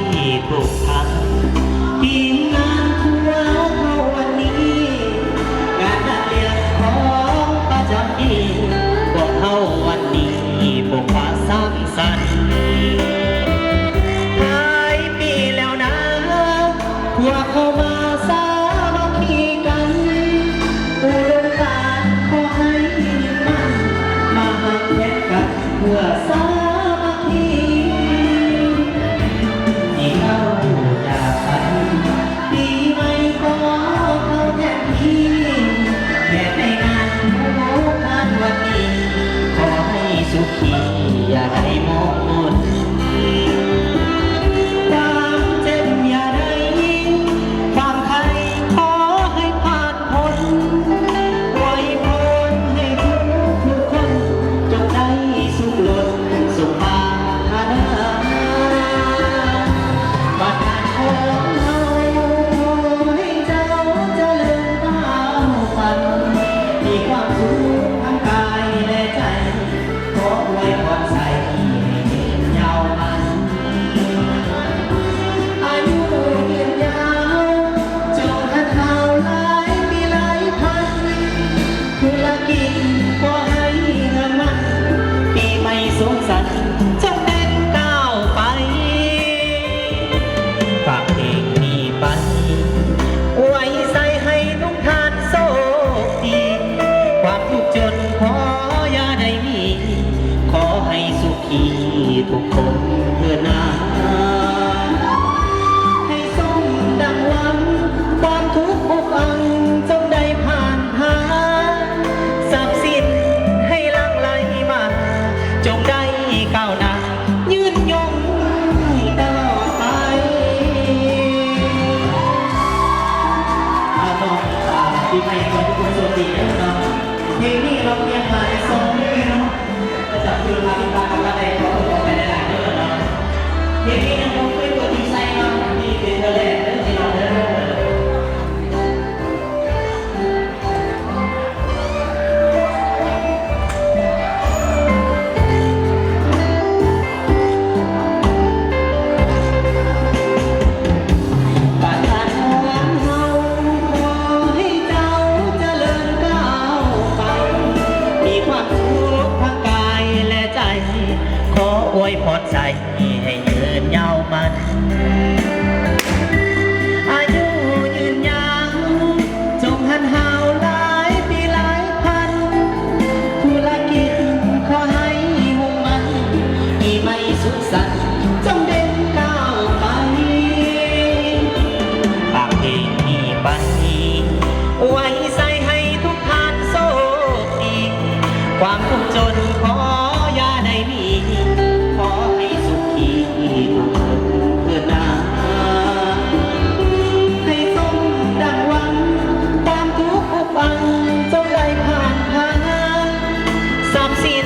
ขีทุกทางทีมงานทั่วเขาวันนี้งานนักเรียนของประจำปีพวกเขาวันนี้พวกฟ้าสร้างสรรค์หายปีแล้วนะพวกเขามาสามัคคีกันอุดมการณ์ขอให้มันมาหักแยกกันเพื่อสามัคคีที่เราจากกันปีใหม่ขอเขาแทนที่แค่ในงานผู้งานวันนี้ขอให้สุขีอย่าได้มองมนความเจ็บอย่าได้ยิงความใครขอให้ผ่านพ้นไว้พรให้ทุกคนจงได้สุขล้นสุขภาพนาบัดนั้นของเราให้เจ้าเจริญก้าวฝันมีความสุขทั้งกายและใจขออวยพรใส่ให้ยาวมันอายุยืนยาวจงหัดเห่าหลายปีหลายพันธุรกิจขอให้เงินมันปีใหม่สงสรรค์จงเด่นก้าวไปฝากเพลงนี้ไปไว้ใส่ให้ทุกท่านโชคดีความทุกข์จนขออย่าได้มีขอให้สุขีทุกคนเพื่อนาให้สมดังหวังความทุกข์อกอังจงได้ผ่านหาทรัพย์สินให้หลั่งไหลมาจงได้ก้าวหน้ายืนยงตลอดไปเอาต่อปีใหม่ขอให้ทุกคนโชคดีนะน้องเพลงนี้เราเตรียมมาในโซนนี้เนาะจะจับคือมาที่บ้านกันมาได้ขอขอบคุณหลายๆเด้อเนาะเพลงนี้น้องเป็นตัวดีไซน์เนาะนี่เป็นตัวแรกเด้อที่เราได้บัดนั้นวันเฮาขอให้เจ้าเจริญก้าวไปมีความสุขทั้งกายและใจขออวยพรใจให้ยืนยาวมันอายุยืนยาวจงหันหาวหลายปีหลายพันธุรกิจขอให้มุ่งมั่นปีใหม่สุขสันต์จงเด่นก้าวไปฝากเพลงนี้ไปไว้ใส่ให้ทุกท่านโชคดีความทุกข์จนขออย่าได้มีขอให้สุขีทุกคนเพื่อนาให้สมดังหวังความทุกข์อุปังจงได้ผ่านทางทรัพย์สิน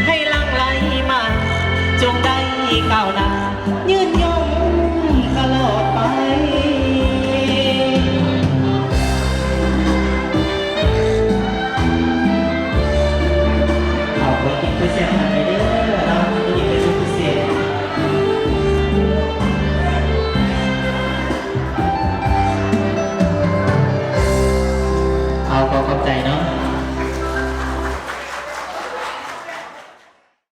ให้หลั่งไหลมาจงได้ก้าวหน้ายืนยงตลอดไปเอาไปกินไปเสียหันไปเด้อเราไปกินไปสุดพิเศษเอาขอบใจเนาะ